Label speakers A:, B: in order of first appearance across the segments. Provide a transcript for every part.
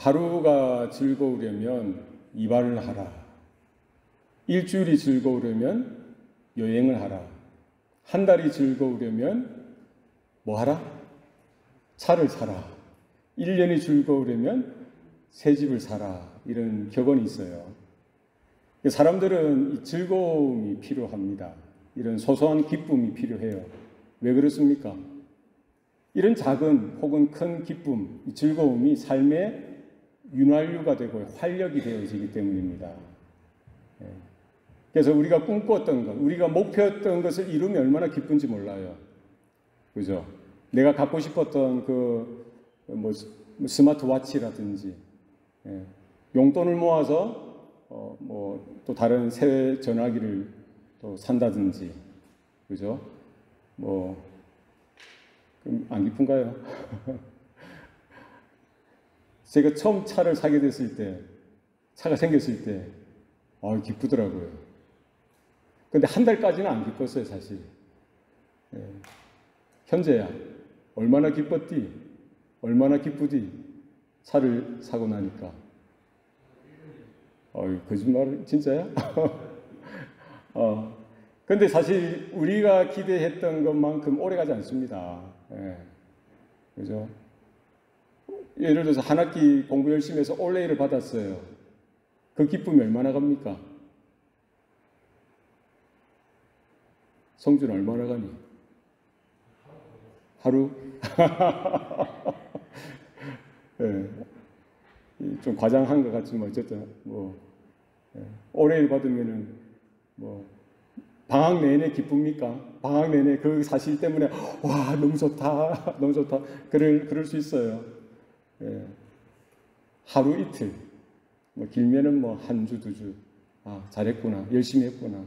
A: 하루가 즐거우려면 이발을 하라. 일주일이 즐거우려면 여행을 하라. 한 달이 즐거우려면 뭐 하라? 차를 사라. 1년이 즐거우려면 새 집을 사라. 이런 격언이 있어요. 사람들은 이 즐거움이 필요합니다. 이런 소소한 기쁨이 필요해요. 왜 그렇습니까? 이런 작은 혹은 큰 기쁨, 즐거움이 삶의 윤활유가 되고 활력이 되어지기 때문입니다. 그래서 우리가 꿈꿨던 것, 우리가 목표했던 것을 이루면 얼마나 기쁜지 몰라요. 그죠? 내가 갖고 싶었던 스마트워치라든지, 용돈을 모아서 또 다른 새 전화기를 또 산다든지, 그죠? 안 기쁜가요? 제가 처음 차를 사게 됐을 때, 차가 생겼을 때, 기쁘더라고요. 근데 한 달까지는 안 기뻤어요, 사실. 현재야, 얼마나 기뻤디? 얼마나 기쁘디? 차를 사고 나니까. 거짓말, 진짜야? 근데 사실 우리가 기대했던 것만큼 오래 가지 않습니다. 그죠? 예를 들어서 한 학기 공부 열심히 해서 올레이를 받았어요. 그 기쁨이 얼마나 갑니까? 성준 얼마나 가니? 하루? 좀 과장한 것 같지만 어쨌든 올해를 받으면은 방학 내내 기쁩니까? 방학 내내 그 사실 때문에 와 너무 좋다 너무 좋다 그럴 수 있어요. 하루 이틀 길면은 한 주, 두 주 잘했구나, 열심히 했구나,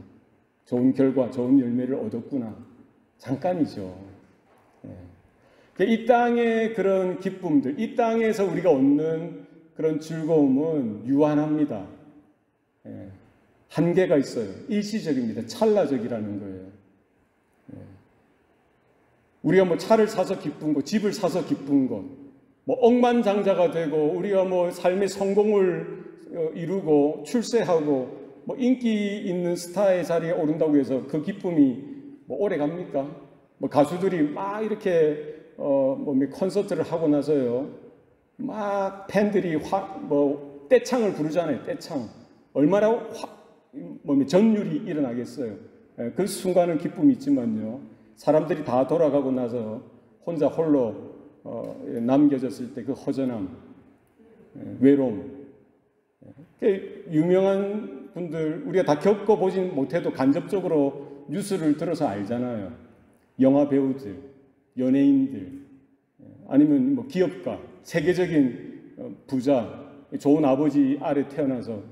A: 좋은 결과, 좋은 열매를 얻었구나, 잠깐이죠. 이 땅의 그런 기쁨들, 이 땅에서 우리가 얻는 그런 즐거움은 유한합니다. 한계가 있어요. 일시적입니다. 찰나적이라는 거예요. 우리가 차를 사서 기쁜 것, 집을 사서 기쁜 것, 억만장자가 되고 우리가 삶의 성공을 이루고 출세하고 인기 있는 스타의 자리에 오른다고 해서 그 기쁨이 오래 갑니까? 가수들이 막 이렇게 콘서트를 하고 나서요, 막 팬들이 떼창을 부르잖아요. 떼창. 얼마나 전율이 일어나겠어요. 그 순간은 기쁨이 있지만요, 사람들이 다 돌아가고 나서 혼자 홀로 남겨졌을 때 그 허전함, 외로움. 유명한 분들 우리가 다 겪어보진 못해도 간접적으로 뉴스를 들어서 알잖아요. 영화 배우들, 연예인들, 아니면 기업가, 세계적인 부자, 좋은 아버지 아래 태어나서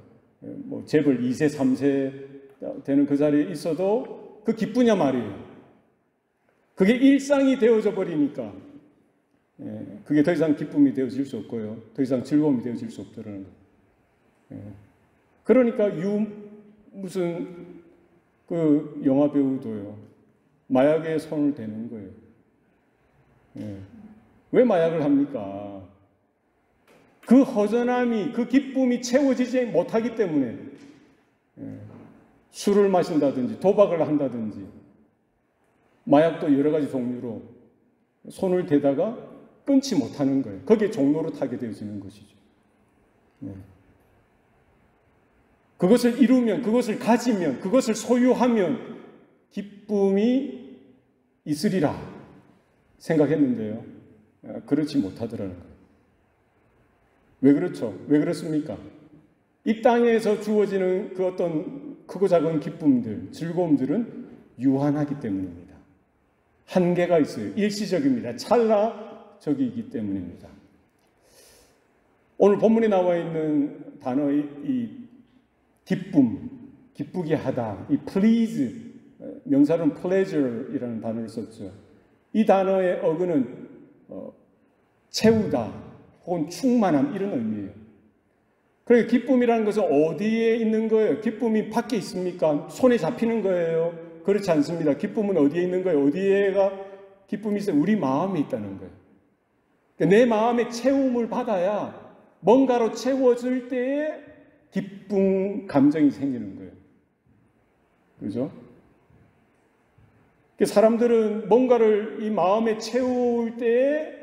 A: 재벌 2세, 3세 되는 그 자리에 있어도 그 기쁘냐 말이에요. 그게 일상이 되어져 버리니까 그게 더 이상 기쁨이 되어질 수 없고요, 더 이상 즐거움이 되어질 수 없더라는 거예요. 그러니까 무슨 그 영화 배우도요, 마약에 손을 대는 거예요. 왜 마약을 합니까? 그 허전함이, 그 기쁨이 채워지지 못하기 때문에 술을 마신다든지 도박을 한다든지 마약도 여러 가지 종류로 손을 대다가 끊지 못하는 거예요. 거기에 종로로 타게 되어지는 것이죠. 그것을 이루면, 그것을 가지면, 그것을 소유하면 기쁨이 있으리라 생각했는데요, 그렇지 못하더라는 거예요. 왜 그렇죠? 왜 그렇습니까? 이 땅에서 주어지는 그 어떤 크고 작은 기쁨들, 즐거움들은 유한하기 때문입니다. 한계가 있어요. 일시적입니다. 찰나적이기 때문입니다. 오늘 본문에 나와 있는 단어의 이 기쁨, 기쁘게 하다, 이 please, 명사로는 pleasure이라는 단어를 썼죠. 이 단어의 어근은 채우다 혹은 충만함, 이런 의미예요. 그러니까 기쁨이라는 것은 어디에 있는 거예요? 기쁨이 밖에 있습니까? 손에 잡히는 거예요? 그렇지 않습니다. 기쁨은 어디에 있는 거예요? 어디에가 기쁨이 있어요? 우리 마음에 있다는 거예요. 그러니까 내 마음의 채움을 받아야 뭔가로 채워질 때에 기쁨 감정이 생기는 거예요. 그죠? 사람들은 뭔가를 이 마음에 채울 때에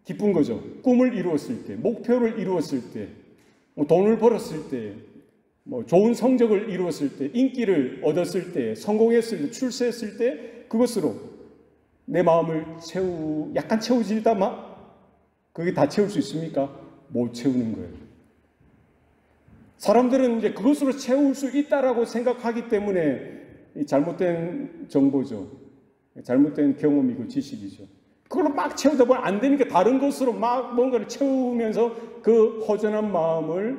A: 기쁜 거죠. 꿈을 이루었을 때, 목표를 이루었을 때, 돈을 벌었을 때, 좋은 성적을 이루었을 때, 인기를 얻었을 때, 성공했을 때, 출세했을 때, 그것으로 내 마음을 약간 채우지다 그게 다 채울 수 있습니까? 못 채우는 거예요. 사람들은 이제 그것으로 채울 수 있다라고 생각하기 때문에 잘못된 정보죠. 잘못된 경험이고 지식이죠. 그걸로 막 채우다 보면 안 되니까 다른 것으로 막 뭔가를 채우면서 그 허전한 마음을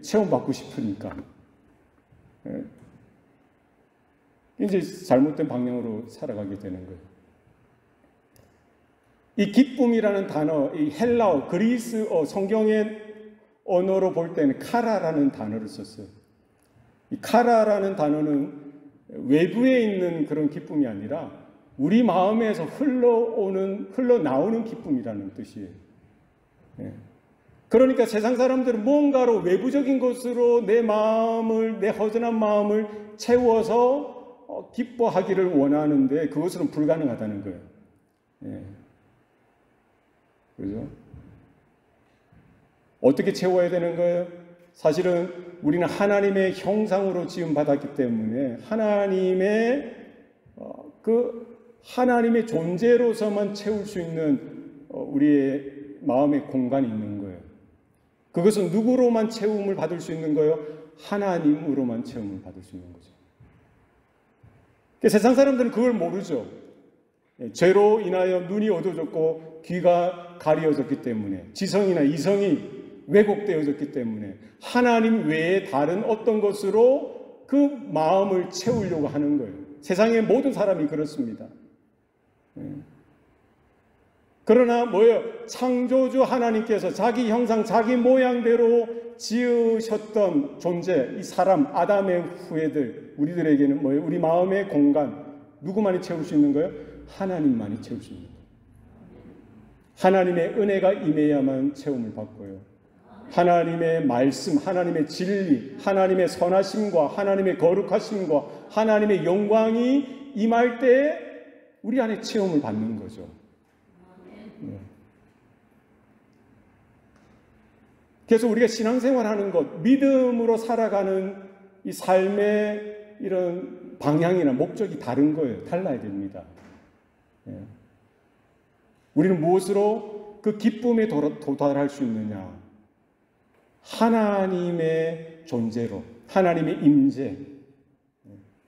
A: 체험받고 싶으니까. 이제 잘못된 방향으로 살아가게 되는 거예요. 이 기쁨이라는 단어, 이 헬라어, 그리스어, 성경의 언어로 볼 때는 카라라는 단어를 썼어요. 이 카라라는 단어는 외부에 있는 그런 기쁨이 아니라 우리 마음에서 흘러나오는 기쁨이라는 뜻이에요. 그러니까 세상 사람들은 뭔가로 외부적인 것으로 내 허전한 마음을 채워서 기뻐하기를 원하는데 그것은 불가능하다는 거예요. 그죠? 어떻게 채워야 되는 거예요? 사실은 우리는 하나님의 형상으로 지음받았기 때문에 하나님의 존재로서만 채울 수 있는 우리의 마음의 공간이 있는 거예요. 그것은 누구로만 채움을 받을 수 있는 거예요? 하나님으로만 채움을 받을 수 있는 거죠. 세상 사람들은 그걸 모르죠. 죄로 인하여 눈이 어두워졌고 귀가 가려졌기 때문에, 지성이나 이성이 왜곡되어졌기 때문에 하나님 외에 다른 어떤 것으로 그 마음을 채우려고 하는 거예요. 세상의 모든 사람이 그렇습니다. 그러나 창조주 하나님께서 자기 형상, 자기 모양대로 지으셨던 존재, 이 사람, 아담의 후예들, 우리들에게는 우리 마음의 공간, 누구만이 채울 수 있는 거예요? 하나님만이 채울 수 있는 거예요. 하나님의 은혜가 임해야만 채움을 받고요. 하나님의 말씀, 하나님의 진리, 하나님의 선하심과 하나님의 거룩하심과 하나님의 영광이 임할 때 우리 안에 체험을 받는 거죠. 그래서 우리가 신앙생활하는 것, 믿음으로 살아가는 이 삶의 이런 방향이나 목적이 다른 거예요. 달라야 됩니다. 우리는 무엇으로 그 기쁨에 도달할 수 있느냐? 하나님의 존재로, 하나님의 임재,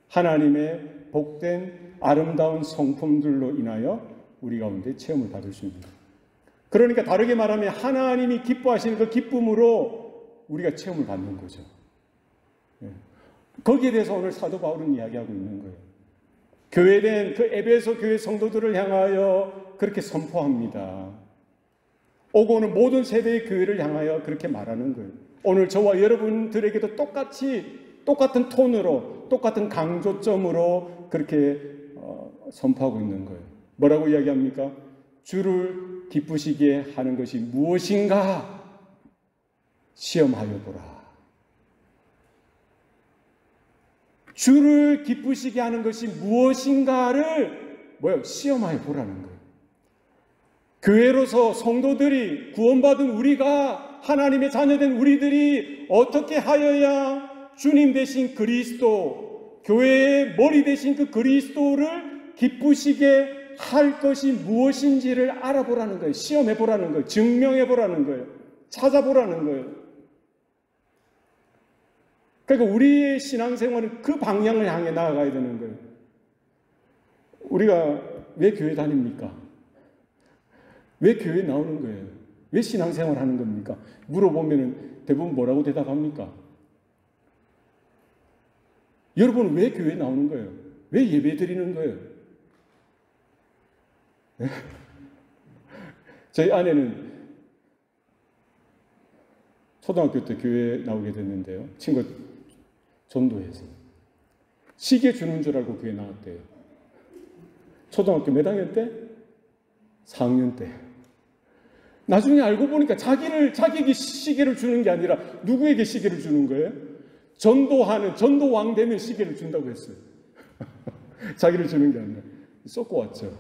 A: 하나님의 복된 아름다운 성품들로 인하여 우리 가운데 체험을 받을 수 있는 거예요. 그러니까 다르게 말하면 하나님이 기뻐하시는 그 기쁨으로 우리가 체험을 받는 거죠. 거기에 대해서 오늘 사도 바울은 이야기하고 있는 거예요. 교회된 그 에베소 교회 성도들을 향하여 그렇게 선포합니다. 오고 오는 모든 세대의 교회를 향하여 그렇게 말하는 거예요. 오늘 저와 여러분들에게도 똑같은 톤으로, 똑같은 강조점으로 그렇게 선포하고 있는 거예요. 뭐라고 이야기합니까? 주를 기쁘시게 하는 것이 무엇인가? 시험하여 보라. 주를 기쁘시게 하는 것이 무엇인가를 시험하여 보라는 거예요. 교회로서 성도들이, 구원받은 우리가, 하나님의 자녀된 우리들이 어떻게 하여야 주님 되신 그리스도, 교회의 머리 되신 그 그리스도를 기쁘시게 할 것이 무엇인지를 알아보라는 거예요. 시험해 보라는 거예요. 증명해 보라는 거예요. 찾아보라는 거예요. 그러니까 우리의 신앙생활은 그 방향을 향해 나아가야 되는 거예요. 우리가 왜 교회 다닙니까? 왜 교회에 나오는 거예요? 왜 신앙생활 하는 겁니까? 물어보면 대부분 뭐라고 대답합니까? 여러분은 왜 교회에 나오는 거예요? 왜 예배 드리는 거예요? 저희 아내는 초등학교 때 교회에 나오게 됐는데요. 친구가 전도해서 시계 주는 줄 알고 교회에 나왔대요. 초등학교 몇 학년 때? 4학년 때. 나중에 알고 보니까 자기에게 시계를 주는 게 아니라 누구에게 시계를 주는 거예요? 전도왕 되면 시계를 준다고 했어요. 자기를 주는 게 아니라. 쏟고 왔죠.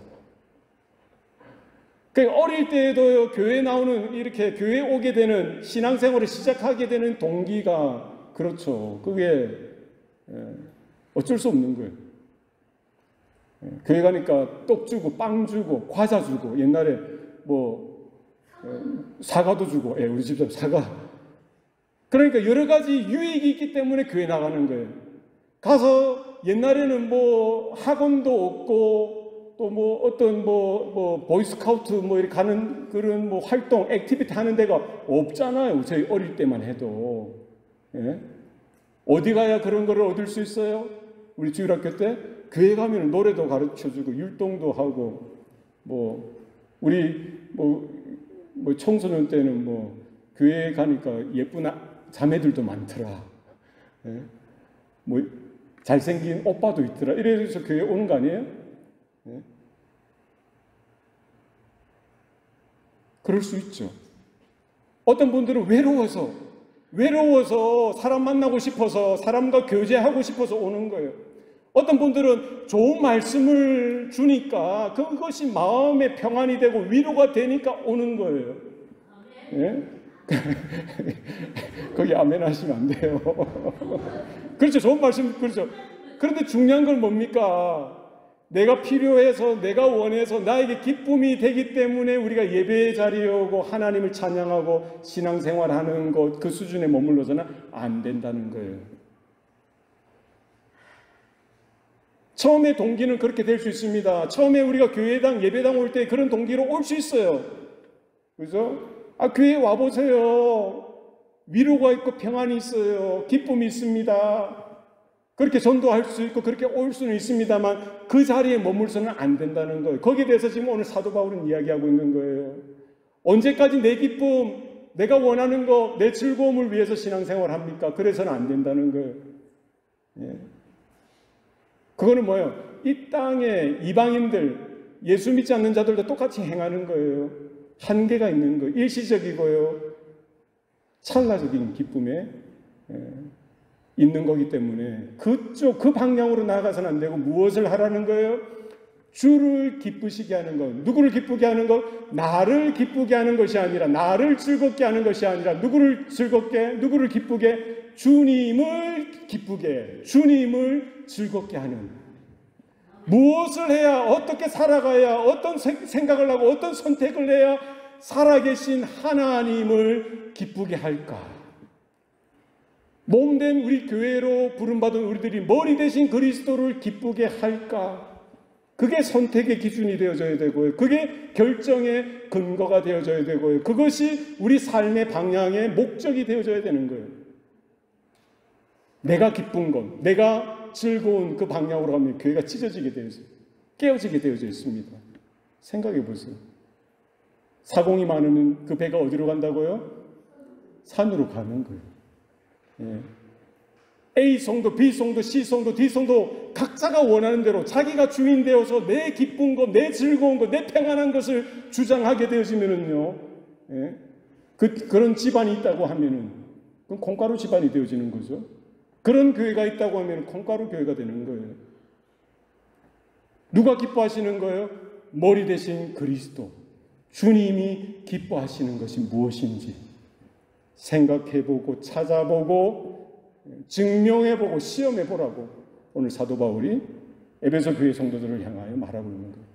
A: 그러니까 어릴 때에도 교회에 나오는, 이렇게 교회에 오게 되는, 신앙생활을 시작하게 되는 동기가, 그렇죠. 그게 어쩔 수 없는 거예요. 교회 가니까 떡 주고 빵 주고 과자 주고, 옛날에 사과도 주고, 우리 집사람 사과. 그러니까 여러 가지 유익이 있기 때문에 교회 나가는 거예요. 가서 옛날에는 학원도 없고 또 어떤 보이스카우트 이렇게 가는 그런 활동, 액티비티 하는 데가 없잖아요. 저희 어릴 때만 해도. 예? 어디 가야 그런 거를 얻을 수 있어요? 우리 주일학교 때 교회 가면 노래도 가르쳐주고 율동도 하고 우리 청소년 때는 교회 가니까 예쁜 자매들도 많더라. 예? 잘생긴 오빠도 있더라. 이래서 교회 오는 거 아니에요? 예? 그럴 수 있죠. 어떤 분들은 외로워서 사람 만나고 싶어서, 사람과 교제하고 싶어서 오는 거예요. 어떤 분들은 좋은 말씀을 주니까 그것이 마음의 평안이 되고 위로가 되니까 오는 거예요. 예? 거기 아멘 하시면 안 돼요. 그렇죠. 좋은 말씀, 그렇죠. 그런데 중요한 건 뭡니까? 내가 필요해서, 내가 원해서, 나에게 기쁨이 되기 때문에 우리가 예배의 자리에 오고 하나님을 찬양하고 신앙생활하는 것, 그 수준에 머물러서는 안 된다는 거예요. 처음에 동기는 그렇게 될 수 있습니다. 처음에 우리가 교회당, 예배당 올 때 그런 동기로 올 수 있어요. 그죠? 교회에 와보세요. 위로가 있고 평안이 있어요. 기쁨이 있습니다. 그렇게 전도할 수 있고 그렇게 올 수는 있습니다만 그 자리에 머물서는 안 된다는 거예요. 거기에 대해서 지금 오늘 사도 바울은 이야기하고 있는 거예요. 언제까지 내 기쁨, 내가 원하는 거, 내 즐거움을 위해서 신앙생활 합니까? 그래서는 안 된다는 거예요. 예. 그거는 뭐예요? 이 땅에 이방인들, 예수 믿지 않는 자들도 똑같이 행하는 거예요. 한계가 있는 거예요. 일시적이고요. 찰나적인 기쁨에 있는 거기 때문에 그 방향으로 나아가서는 안 되고 무엇을 하라는 거예요? 주를 기쁘시게 하는 것. 누구를 기쁘게 하는 것? 나를 기쁘게 하는 것이 아니라, 나를 즐겁게 하는 것이 아니라, 누구를 기쁘게? 주님을 기쁘게, 주님을 즐겁게 하는. 무엇을 해야, 어떻게 살아가야, 어떤 생각을 하고 어떤 선택을 해야 살아계신 하나님을 기쁘게 할까? 몸된 우리 교회로 부름받은 우리들이 머리 대신 그리스도를 기쁘게 할까? 그게 선택의 기준이 되어져야 되고요. 그게 결정의 근거가 되어져야 되고요. 그것이 우리 삶의 방향의 목적이 되어져야 되는 거예요. 내가 기쁜 것, 내가 즐거운 그 방향으로 가면 교회가 찢어지게 되어져, 깨어지게 되어져 있습니다. 생각해 보세요. 사공이 많으면 그 배가 어디로 간다고요? 산으로 가는 거예요. 예. A 성도, B 성도, C 성도, D 성도 각자가 원하는 대로 자기가 주인 되어서 내 기쁜 것, 내 즐거운 것, 내 평안한 것을 주장하게 되어지면은요, 예. 그런 집안이 있다고 하면은 그건 콩가루 집안이 되어지는 거죠. 그런 교회가 있다고 하면 콩가루 교회가 되는 거예요. 누가 기뻐하시는 거예요? 머리 대신 그리스도. 주님이 기뻐하시는 것이 무엇인지 생각해보고 찾아보고 증명해보고 시험해보라고 오늘 사도 바울이 에베소 교회 성도들을 향하여 말하고 있는 거예요.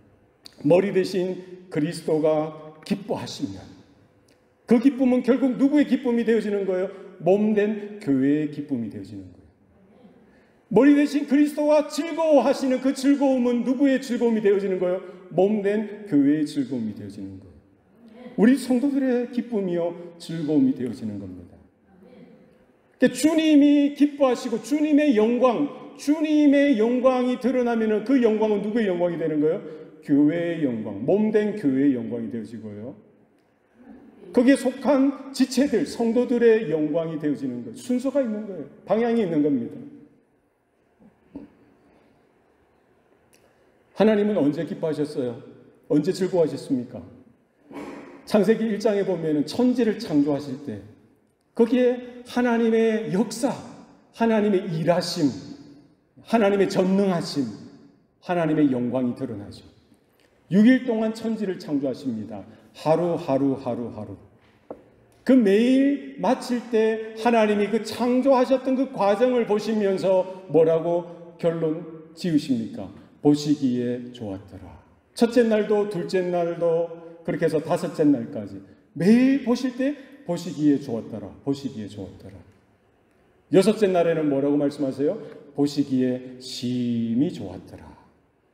A: 머리 대신 그리스도가 기뻐하시면 그 기쁨은 결국 누구의 기쁨이 되어지는 거예요? 몸된 교회의 기쁨이 되어지는 거예요. 머리 대신 그리스도가 즐거워하시는 그 즐거움은 누구의 즐거움이 되어지는 거예요? 몸된 교회의 즐거움이 되어지는 거예요. 우리 성도들의 기쁨이요 즐거움이 되어지는 겁니다. 그러니까 주님이 기뻐하시고 주님의 영광이 드러나면 그 영광은 누구의 영광이 되는 거예요? 교회의 영광, 몸된 교회의 영광이 되어지고요. 거기에 속한 지체들, 성도들의 영광이 되어지는 거예요. 순서가 있는 거예요. 방향이 있는 겁니다. 하나님은 언제 기뻐하셨어요? 언제 즐거워하셨습니까? 창세기 1장에 보면 천지를 창조하실 때 거기에 하나님의 역사, 하나님의 일하심, 하나님의 전능하심, 하나님의 영광이 드러나죠. 6일 동안 천지를 창조하십니다. 하루. 그 매일 마칠 때 하나님이 그 창조하셨던 그 과정을 보시면서 뭐라고 결론 지으십니까? 보시기에 좋았더라. 첫째 날도 둘째 날도 그렇게 해서 다섯째 날까지 매일 보실 때 보시기에 좋았더라. 보시기에 좋았더라. 여섯째 날에는 뭐라고 말씀하세요? 보시기에 심히 좋았더라.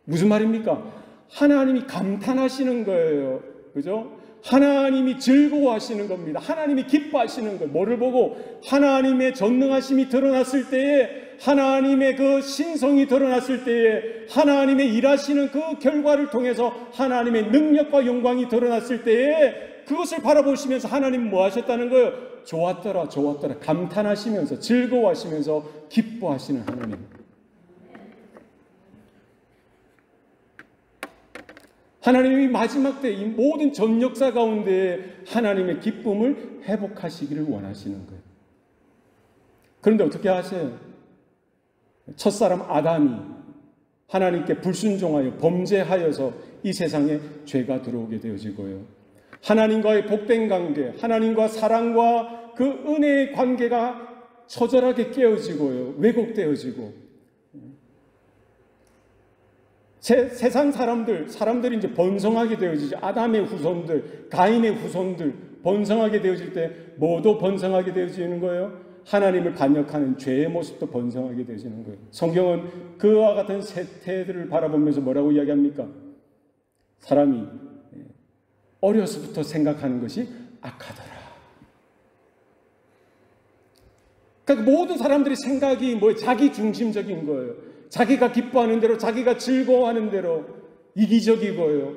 A: 무슨 말입니까? 하나님이 감탄하시는 거예요. 그죠? 하나님이 즐거워하시는 겁니다. 하나님이 기뻐하시는 거예요. 뭐를 보고? 하나님의 전능하심이 드러났을 때에, 하나님의 그 신성이 드러났을 때에, 하나님의 일하시는 그 결과를 통해서 하나님의 능력과 영광이 드러났을 때에 그것을 바라보시면서 하나님 뭐 하셨다는 거예요? 좋았더라. 감탄하시면서 즐거워하시면서 기뻐하시는 하나님. 하나님이 마지막 때 이 모든 전 역사 가운데 하나님의 기쁨을 회복하시기를 원하시는 거예요. 그런데 어떻게 하세요? 첫사람 아담이 하나님께 불순종하여 범죄하여서 이 세상에 죄가 들어오게 되어지고요. 하나님과의 복된 관계, 하나님과 사랑과 그 은혜의 관계가 처절하게 깨어지고요. 왜곡되어지고, 세상 사람들이 이제 번성하게 되어지죠. 아담의 후손들, 가인의 후손들 번성하게 되어질 때 뭐도 번성하게 되어지는 거예요? 하나님을 반역하는 죄의 모습도 번성하게 되어지는 거예요. 성경은 그와 같은 세태들을 바라보면서 뭐라고 이야기합니까? 사람이 어려서부터 생각하는 것이 악하더라. 그러니까 모든 사람들이 생각이 자기 중심적인 거예요. 자기가 기뻐하는 대로, 자기가 즐거워하는 대로 이기적이고요.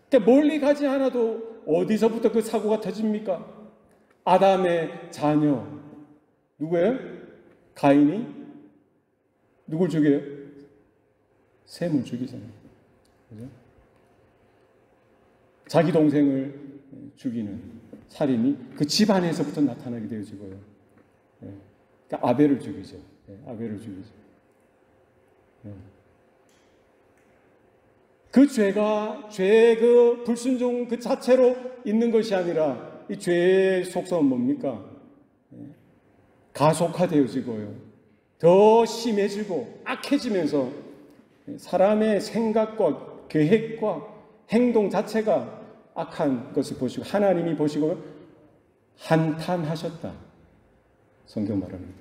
A: 그러니까 멀리 가지 않아도 어디서부터 그 사고가 터집니까? 아담의 자녀 누구예요? 가인이 누굴 죽여요? 셈을 죽이잖아요. 그죠? 자기 동생을 죽이는 살인이 그 집안에서부터 나타나게 되어지고요. 그러니까 아벨을 죽이죠. 아벨을 죽이죠. 그 죄가 죄의 그 불순종 그 자체로 있는 것이 아니라 이 죄의 속성은 뭡니까? 가속화되어지고요. 더 심해지고 악해지면서 사람의 생각과 계획과 행동 자체가 악한 것을 보시고 하나님이 보시고 한탄하셨다. 성경 말합니다.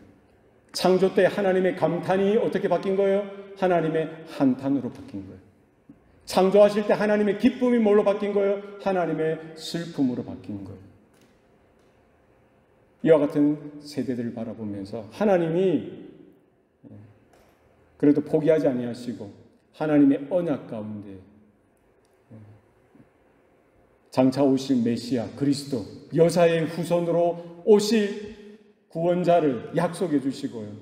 A: 창조 때 하나님의 감탄이 어떻게 바뀐 거예요? 하나님의 한탄으로 바뀐 거예요. 창조하실 때 하나님의 기쁨이 뭘로 바뀐 거예요? 하나님의 슬픔으로 바뀐 거예요. 이와 같은 세대들을 바라보면서 하나님이 그래도 포기하지 아니하시고 하나님의 언약 가운데 장차 오실 메시아 그리스도 여사의 후손으로 오실 구원자를 약속해 주시고요.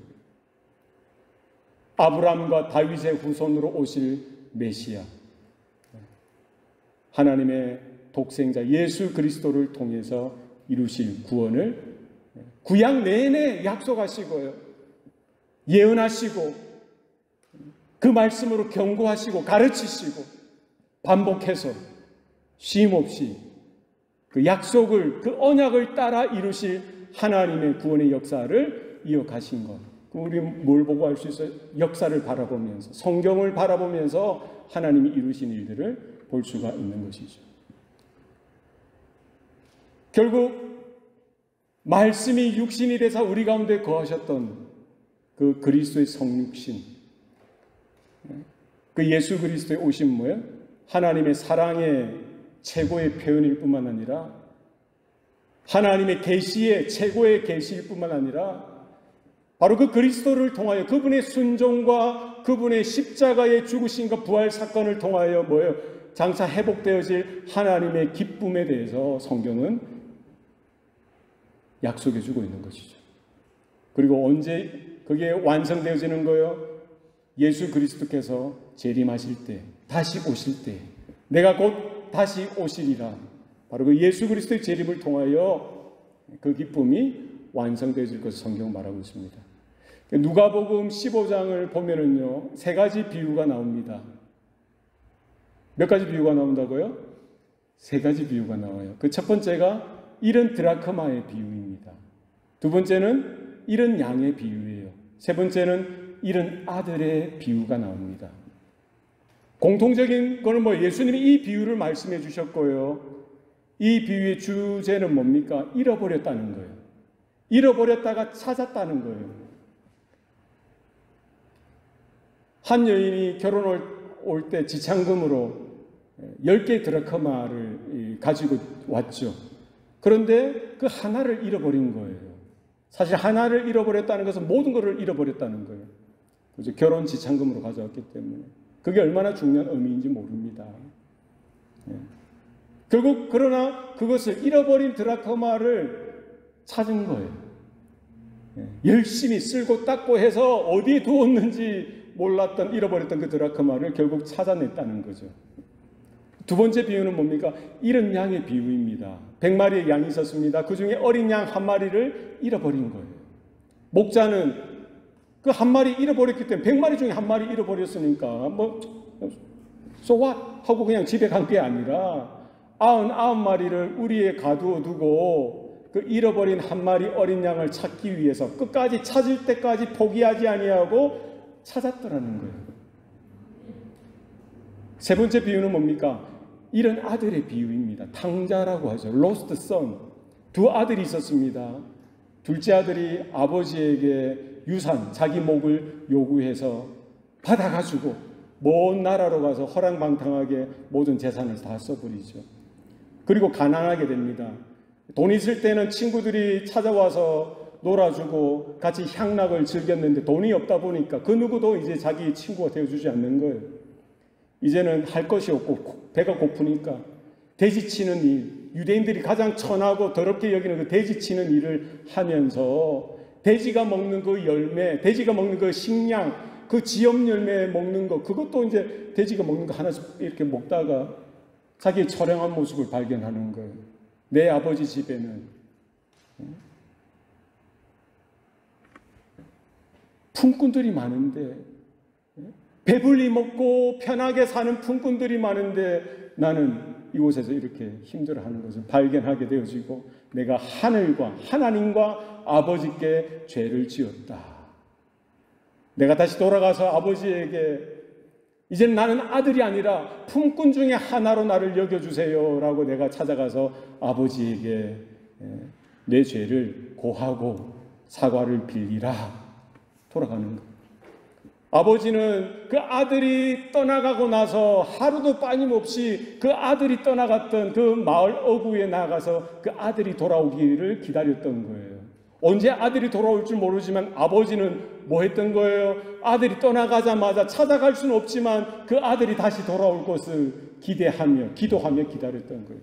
A: 아브라함과 다윗의 후손으로 오실 메시아 하나님의 독생자 예수 그리스도를 통해서 이루실 구원을 구약 내내 약속하시고요. 예언하시고 그 말씀으로 경고하시고 가르치시고 반복해서 쉼없이 그 약속을 그 언약을 따라 이루실 하나님의 구원의 역사를 이어가신 것. 우리 뭘 보고 알 수 있어요? 역사를 바라보면서 성경을 바라보면서 하나님이 이루신 일들을 볼 수가 있는 것이죠. 결국 말씀이 육신이 되사 우리 가운데 거하셨던 그 그리스도의 성육신, 그 예수 그리스도의 오심 뭐예요? 하나님의 사랑의 최고의 표현일 뿐만 아니라 하나님의 계시의 최고의 계시일 뿐만 아니라 바로 그 그리스도를 통하여 그분의 순종과 그분의 십자가의 죽으심과 부활 사건을 통하여 뭐예요? 장차 회복되어질 하나님의 기쁨에 대해서 성경은 약속해 주고 있는 것이죠. 그리고 언제 그게 완성되어지는 거예요? 예수 그리스도께서 재림하실 때, 다시 오실 때, 내가 곧 다시 오시리라. 바로 그 예수 그리스도의 재림을 통하여 그 기쁨이 완성되어질 것을 성경 말하고 있습니다. 누가복음 15장을 보면은요, 세 가지 비유가 나옵니다. 몇 가지 비유가 나온다고요? 세 가지 비유가 나와요. 그 첫 번째가 70드라크마의 비유입니다. 두 번째는 70양의 비유예요. 세 번째는 70아들의 비유가 나옵니다. 공통적인 거는 예수님이 이 비유를 말씀해 주셨고요. 이 비유의 주제는 뭡니까? 잃어버렸다는 거예요. 잃어버렸다가 찾았다는 거예요. 한 여인이 결혼 올 때 지참금으로 10개의 드라크마를 가지고 왔죠. 그런데 그 하나를 잃어버린 거예요. 사실 하나를 잃어버렸다는 것은 모든 것을 잃어버렸다는 거예요. 그죠? 결혼 지참금으로 가져왔기 때문에. 그게 얼마나 중요한 의미인지 모릅니다. 결국 그러나 그것을 잃어버린 드라크마를 찾은 거예요. 열심히 쓸고 닦고 해서 어디에 두었는지 몰랐던 잃어버렸던 그 드라크마를 결국 찾아냈다는 거죠. 두 번째 비유는 뭡니까? 잃은 양의 비유입니다. 100마리의 양이 있었습니다. 그 중에 어린 양 한 마리를 잃어버린 거예요. 목자는 그 한 마리 잃어버렸기 때문에 100마리 중에 한 마리 잃어버렸으니까 so what? 하고 그냥 집에 간 게 아니라 99마리를 우리에 가두어 두고 그 잃어버린 한 마리 어린 양을 찾기 위해서 끝까지 찾을 때까지 포기하지 아니하고 찾았더라는 거예요. 세 번째 비유는 뭡니까? 잃은 아들의 비유입니다. 탕자라고 하죠. lost son. 두 아들이 있었습니다. 둘째 아들이 아버지에게 유산, 자기 몫을 요구해서 받아가지고 먼 나라로 가서 허랑방탕하게 모든 재산을 다 써버리죠. 그리고 가난하게 됩니다. 돈 있을 때는 친구들이 찾아와서 놀아주고 같이 향락을 즐겼는데 돈이 없다 보니까 그 누구도 이제 자기 친구가 되어주지 않는 거예요. 이제는 할 것이 없고 배가 고프니까 돼지치는 일, 유대인들이 가장 천하고 더럽게 여기는 그 돼지치는 일을 하면서 돼지가 먹는 그 열매, 돼지가 먹는 그 식량, 그 지엽 열매 먹는 거, 그것도 이제 돼지가 먹는 거 하나씩 이렇게 먹다가 자기의 처량한 모습을 발견하는 거예요. 내 아버지 집에는 품꾼들이 많은데, 배불리 먹고 편하게 사는 품꾼들이 많은데 나는 이곳에서 이렇게 힘들어하는 것을 발견하게 되어지고 내가 하늘과 하나님과 아버지께 죄를 지었다. 내가 다시 돌아가서 아버지에게 이제는 나는 아들이 아니라 품꾼 중에 하나로 나를 여겨주세요 라고 내가 찾아가서 아버지에게 내 죄를 고하고 사과를 빌리라 돌아가는 거예요. 아버지는 그 아들이 떠나가고 나서 하루도 빠짐없이 그 아들이 떠나갔던 그 마을 어구에 나가서 그 아들이 돌아오기를 기다렸던 거예요. 언제 아들이 돌아올 줄 모르지만 아버지는 뭐 했던 거예요? 아들이 떠나가자마자 찾아갈 수는 없지만 그 아들이 다시 돌아올 것을 기대하며 기도하며 기다렸던 거예요.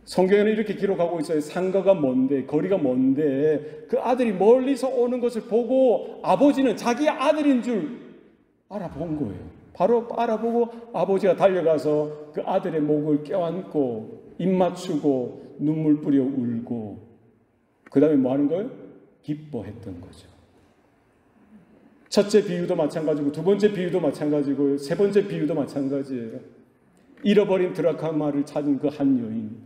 A: 성경에는 이렇게 기록하고 있어요. 상가가 먼데, 거리가 먼데 그 아들이 멀리서 오는 것을 보고 아버지는 자기 아들인 줄 알아본 거예요. 바로 알아보고 아버지가 달려가서 그 아들의 목을 껴안고 입 맞추고 눈물 뿌려 울고 그 다음에 뭐 하는 거예요? 기뻐했던 거죠. 첫째 비유도 마찬가지고 두 번째 비유도 마찬가지고 세 번째 비유도 마찬가지예요. 잃어버린 드라크마를 찾은 그 한 여인,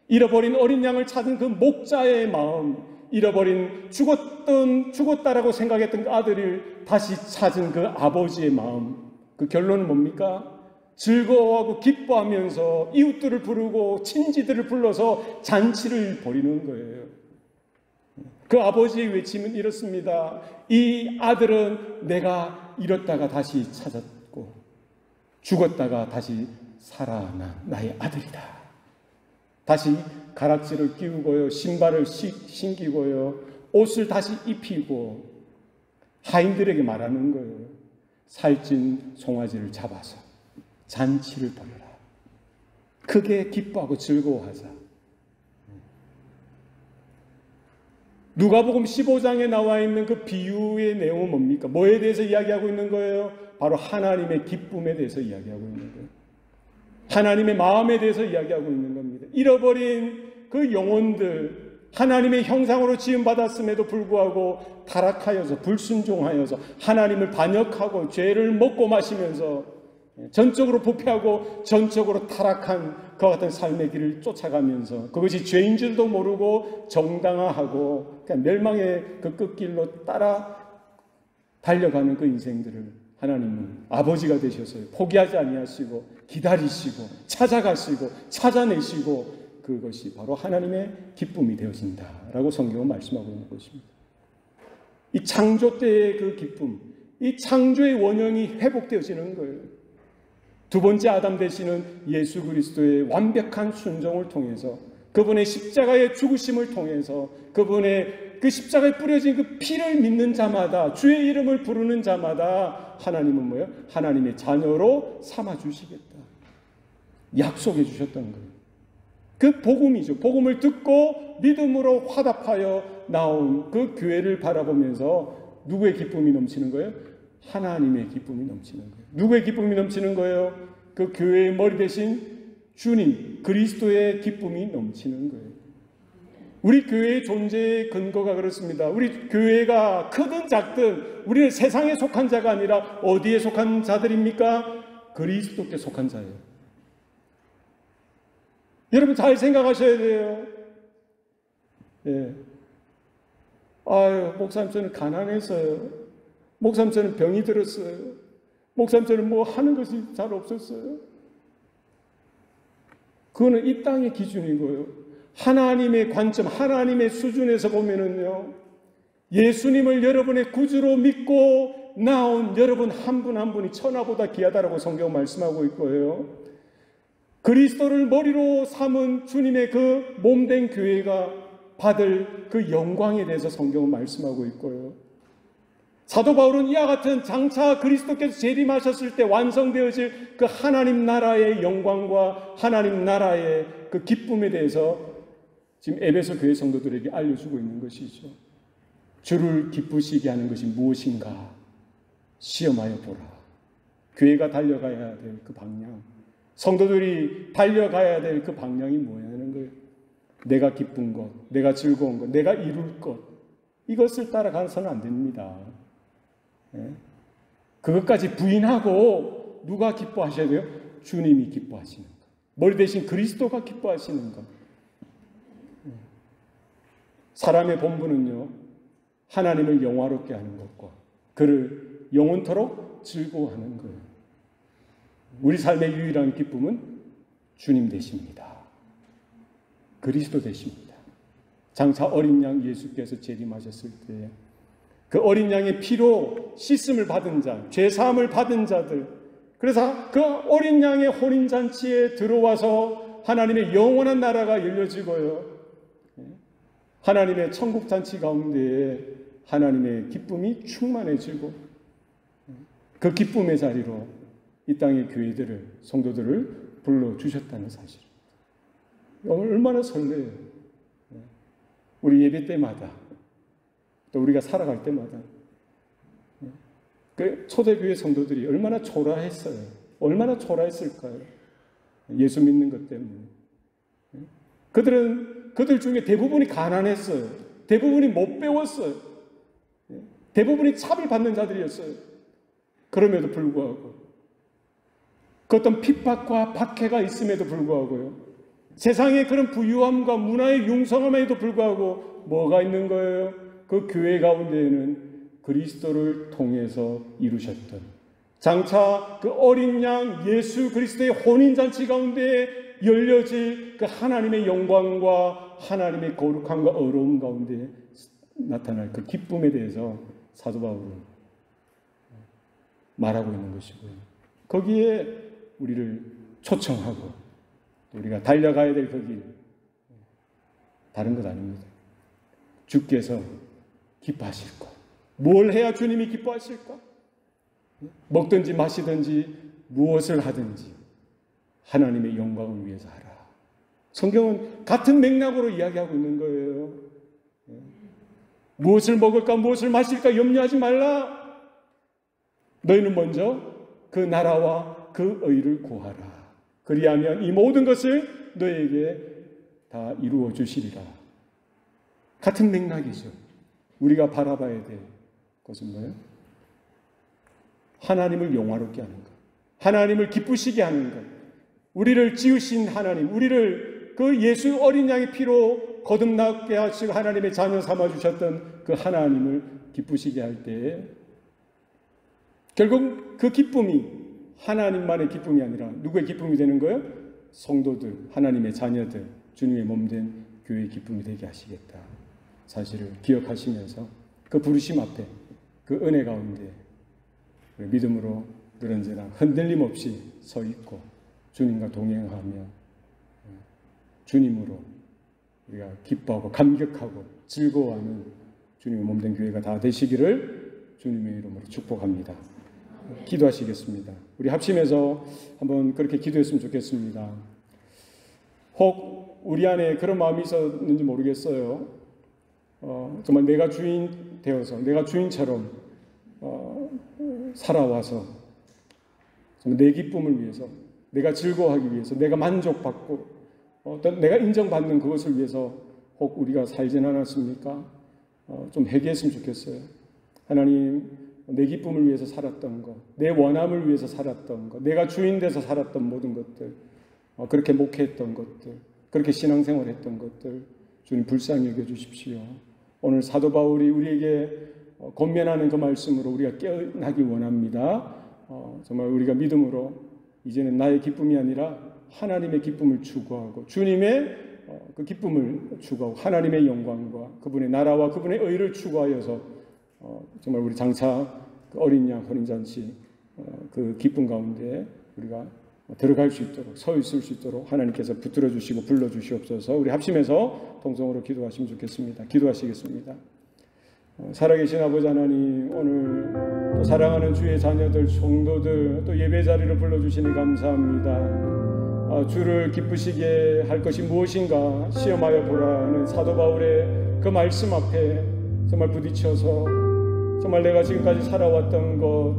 A: 잃어버린 어린 양을 찾은 그 목자의 마음, 잃어버린 죽었다라고 생각했던 그 아들을 다시 찾은 그 아버지의 마음, 그 결론은 뭡니까? 즐거워하고 기뻐하면서 이웃들을 부르고 친지들을 불러서 잔치를 벌이는 거예요. 그 아버지의 외침은 이렇습니다. 이 아들은 내가 잃었다가 다시 찾았고 죽었다가 다시 살아난 나의 아들이다. 다시 가락지를 끼우고요, 신발을 신기고요, 옷을 다시 입히고 하인들에게 말하는 거예요. 살찐 송아지를 잡아서 잔치를 벌여라. 크게 기뻐하고 즐거워하자. 누가복음 15장에 나와 있는 그 비유의 내용은 뭡니까? 뭐에 대해서 이야기하고 있는 거예요? 바로 하나님의 기쁨에 대해서 이야기하고 있는 거예요. 하나님의 마음에 대해서 이야기하고 있는 겁니다. 잃어버린 그 영혼들, 하나님의 형상으로 지음받았음에도 불구하고 타락하여서 불순종하여서 하나님을 반역하고 죄를 먹고 마시면서 전적으로 부패하고 전적으로 타락한 그와 같은 삶의 길을 쫓아가면서 그것이 죄인 줄도 모르고 정당화하고 그냥 멸망의 그 끝길로 따라 달려가는 그 인생들을 하나님은 아버지가 되셔서 포기하지 아니하시고 기다리시고 찾아가시고 찾아내시고 그것이 바로 하나님의 기쁨이 되어진다라고 성경은 말씀하고 있는 것입니다. 이 창조 때의 그 기쁨, 이 창조의 원형이 회복되어지는 거예요. 두 번째 아담 되시는 예수 그리스도의 완벽한 순종을 통해서 그분의 십자가의 죽으심을 통해서 그분의 그 십자가에 뿌려진 그 피를 믿는 자마다 주의 이름을 부르는 자마다 하나님은 뭐예요? 하나님의 자녀로 삼아주시겠다. 약속해 주셨던 거예요. 그 복음이죠. 복음을 듣고 믿음으로 화답하여 나온 그 교회를 바라보면서 누구의 기쁨이 넘치는 거예요? 하나님의 기쁨이 넘치는 거예요. 누구의 기쁨이 넘치는 거예요? 그 교회의 머리 대신 주님 그리스도의 기쁨이 넘치는 거예요. 우리 교회의 존재의 근거가 그렇습니다. 우리 교회가 크든 작든 우리는 세상에 속한 자가 아니라 어디에 속한 자들입니까? 그리스도께 속한 자예요. 여러분 잘 생각하셔야 돼요. 예. 아유, 목사님 저는 가난했어요. 목사님 저는 병이 들었어요. 목사님 저는 뭐 하는 것이 잘 없었어요. 그거는 이 땅의 기준이고요. 하나님의 관점, 하나님의 수준에서 보면은요, 예수님을 여러분의 구주로 믿고 나온 여러분 한 분 한 분이 천하보다 귀하다라고 성경 말씀하고 있고요. 그리스도를 머리로 삼은 주님의 그 몸된 교회가 받을 그 영광에 대해서 성경은 말씀하고 있고요. 사도 바울은 이와 같은 장차 그리스도께서 재림하셨을 때 완성되어질 그 하나님 나라의 영광과 하나님 나라의 그 기쁨에 대해서 지금 에베소 교회 성도들에게 알려주고 있는 것이죠. 주를 기쁘시게 하는 것이 무엇인가 시험하여 보라. 교회가 달려가야 될 그 방향, 성도들이 달려가야 될 그 방향이 뭐냐는 거예요. 내가 기쁜 것, 내가 즐거운 것, 내가 이룰 것, 이것을 따라가서는 안 됩니다. 그것까지 부인하고 누가 기뻐하셔야 돼요? 주님이 기뻐하시는 것, 머리 대신 그리스도가 기뻐하시는 것. 사람의 본분은요, 하나님을 영화롭게 하는 것과 그를 영원토록 즐거워하는 거예요. 우리 삶의 유일한 기쁨은 주님 되십니다. 그리스도 되십니다. 장차 어린 양 예수께서 재림하셨을 때 그 어린 양의 피로 씻음을 받은 자, 죄사함을 받은 자들, 그래서 그 어린 양의 혼인잔치에 들어와서 하나님의 영원한 나라가 열려지고요, 하나님의 천국잔치 가운데에 하나님의 기쁨이 충만해지고 그 기쁨의 자리로 이 땅의 교회들을, 성도들을 불러주셨다는 사실. 얼마나 설레요. 우리 예배 때마다, 또 우리가 살아갈 때마다 그 초대교회 성도들이 얼마나 초라했어요. 얼마나 초라했을까요? 예수 믿는 것 때문에. 그들 중에 대부분이 가난했어요. 대부분이 못 배웠어요. 대부분이 차별받는 자들이었어요. 그럼에도 불구하고 그 어떤 핍박과 박해가 있음에도 불구하고요, 세상의 그런 부유함과 문화의 융성함에도 불구하고 뭐가 있는 거예요? 그 교회 가운데에는 그리스도를 통해서 이루셨던 장차 그 어린 양 예수 그리스도의 혼인잔치 가운데 열려질 그 하나님의 영광과 하나님의 거룩함과 어려움 가운데 나타날 그 기쁨에 대해서 사도 바울은 말하고 있는 것이고요. 거기에 우리를 초청하고 우리가 달려가야 될 그 길, 다른 것 아닙니다. 주께서 기뻐하실 것. 뭘 해야 주님이 기뻐하실까? 먹든지 마시든지 무엇을 하든지 하나님의 영광을 위해서 하라. 성경은 같은 맥락으로 이야기하고 있는 거예요. 무엇을 먹을까 무엇을 마실까 염려하지 말라. 너희는 먼저 그 나라와 그 의를 구하라. 그리하면 이 모든 것을 너에게 다 이루어 주시리라. 같은 맥락이죠. 우리가 바라봐야 될 것은 뭐예요? 하나님을 영화롭게 하는 것, 하나님을 기쁘시게 하는 것, 우리를 지으신 하나님, 우리를 그 예수 어린 양의 피로 거듭나게 하시고 하나님의 자녀 삼아주셨던 그 하나님을 기쁘시게 할 때에 결국 그 기쁨이 하나님만의 기쁨이 아니라 누구의 기쁨이 되는 거예요? 성도들, 하나님의 자녀들, 주님의 몸된 교회의 기쁨이 되게 하시겠다 사실을 기억하시면서 그 부르심 앞에 그 은혜 가운데 믿음으로 늘 언제나 흔들림 없이 서 있고 주님과 동행하며 주님으로 우리가 기뻐하고 감격하고 즐거워하는 주님의 몸된 교회가 다 되시기를 주님의 이름으로 축복합니다. 기도하시겠습니다. 우리 합심해서 한번 그렇게 기도했으면 좋겠습니다. 혹 우리 안에 그런 마음이 있었는지 모르겠어요. 정말 내가 주인 되어서 내가 주인처럼 살아와서 정말 내 기쁨을 위해서 내가 즐거워하기 위해서 내가 만족받고 어떤 내가 인정받는 그것을 위해서 혹 우리가 살진 않았습니까? 좀 회개했으면 좋겠어요. 하나님, 내 기쁨을 위해서 살았던 것, 내 원함을 위해서 살았던 것, 내가 주인 돼서 살았던 모든 것들, 그렇게 목회했던 것들, 그렇게 신앙생활했던 것들 주님 불쌍히 여겨주십시오. 오늘 사도 바울이 우리에게 권면하는 그 말씀으로 우리가 깨어나기 원합니다. 정말 우리가 믿음으로 이제는 나의 기쁨이 아니라 하나님의 기쁨을 추구하고 주님의 그 기쁨을 추구하고 하나님의 영광과 그분의 나라와 그분의 의를 추구하여서 정말 우리 장차 그 어린 양 혼인잔치 그 기쁨 가운데 우리가 들어갈 수 있도록 서 있을 수 있도록 하나님께서 붙들어 주시고 불러 주시옵소서. 우리 합심해서 통성으로 기도하시면 좋겠습니다. 기도하시겠습니다. 살아계신 아버지 하나님, 오늘 또 사랑하는 주의 자녀들, 성도들 또 예배 자리를 불러주시니 감사합니다. 주를 기쁘시게 할 것이 무엇인가 시험하여 보라는 사도 바울의 그 말씀 앞에 정말 부딪혀서 정말 내가 지금까지 살아왔던 것,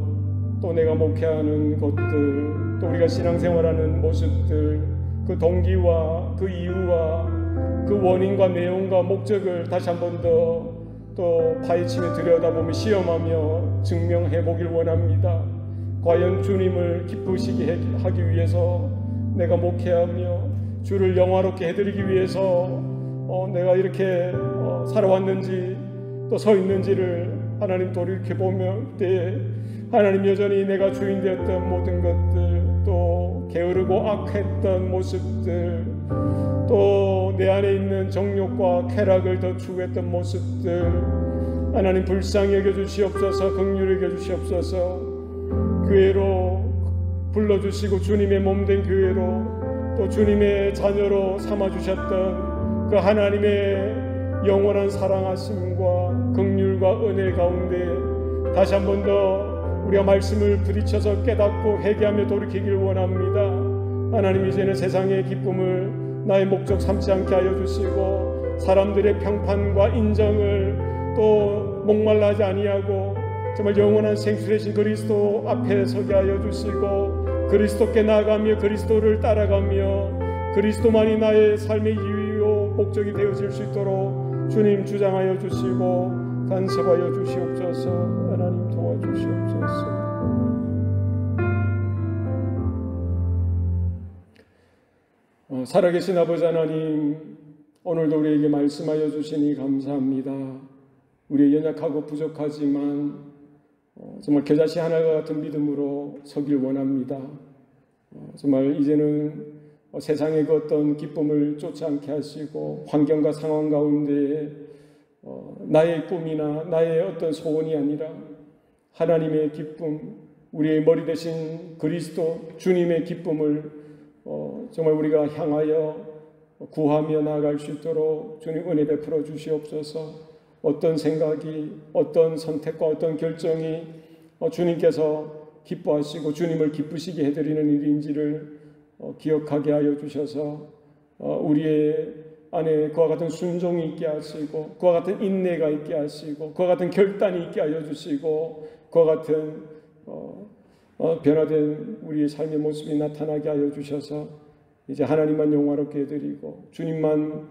A: 또 내가 목회하는 것들, 또 우리가 신앙생활하는 모습들, 그 동기와 그 이유와 그 원인과 내용과 목적을 다시 한 번 더 또 파헤치며 들여다보며 시험하며 증명해 보길 원합니다. 과연 주님을 기쁘시게 하기 위해서 내가 목회하며 주를 영화롭게 해드리기 위해서 내가 이렇게 살아왔는지 또 서 있는지를 하나님 돌이켜보며 그때 하나님 여전히 내가 주인 되었던 모든 것들, 또 게으르고 악했던 모습들, 또 내 안에 있는 정욕과 쾌락을 더 추구했던 모습들 하나님 불쌍히 여겨주시옵소서. 긍휼히 여겨주시옵소서. 교회로 불러주시고 주님의 몸된 교회로 또 주님의 자녀로 삼아주셨던 그 하나님의 영원한 사랑하심과 긍휼과 은혜 가운데 다시 한 번 더 우리가 말씀을 부딪혀서 깨닫고 회개하며 돌이키길 원합니다. 하나님, 이제는 세상의 기쁨을 나의 목적 삼지 않게 하여 주시고 사람들의 평판과 인정을 또 목말라하지 아니하고 정말 영원한 생수 되신 그리스도 앞에 서게 하여 주시고 그리스도께 나아가며 그리스도를 따라가며 그리스도만이 나의 삶의 이유요 목적이 되어질 수 있도록 주님 주장하여 주시고 간섭하여 주시옵소서. 하나님 도와주시옵소서. 살아계신 아버지 하나님, 오늘도 우리에게 말씀하여 주시니 감사합니다. 우리의 연약하고 부족하지만 정말 겨자씨 하나가 같은 믿음으로 서길 원합니다. 정말 이제는 세상의 그 어떤 기쁨을 쫓지 않게 하시고 환경과 상황 가운데 나의 꿈이나 나의 어떤 소원이 아니라 하나님의 기쁨, 우리의 머리 대신 그리스도 주님의 기쁨을 정말 우리가 향하여 구하며 나아갈 수 있도록 주님 은혜 베풀어 주시옵소서. 어떤 생각이, 어떤 선택과 어떤 결정이 주님께서 기뻐하시고 주님을 기쁘시게 해드리는 일인지를 기억하게 하여 주셔서 우리의 안에 그와 같은 순종이 있게 하시고 그와 같은 인내가 있게 하시고 그와 같은 결단이 있게 하여 주시고 그와 같은 변화된 우리의 삶의 모습이 나타나게 하여 주셔서 이제 하나님만 영화롭게 해드리고 주님만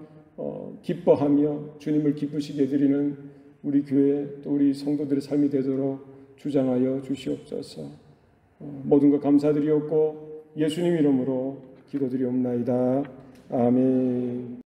A: 기뻐하며 주님을 기쁘시게 해드리는 우리 교회 또 우리 성도들의 삶이 되도록 주장하여 주시옵소서. 모든 것 감사드리옵고 예수님 이름으로 기도드리옵나이다. 아멘.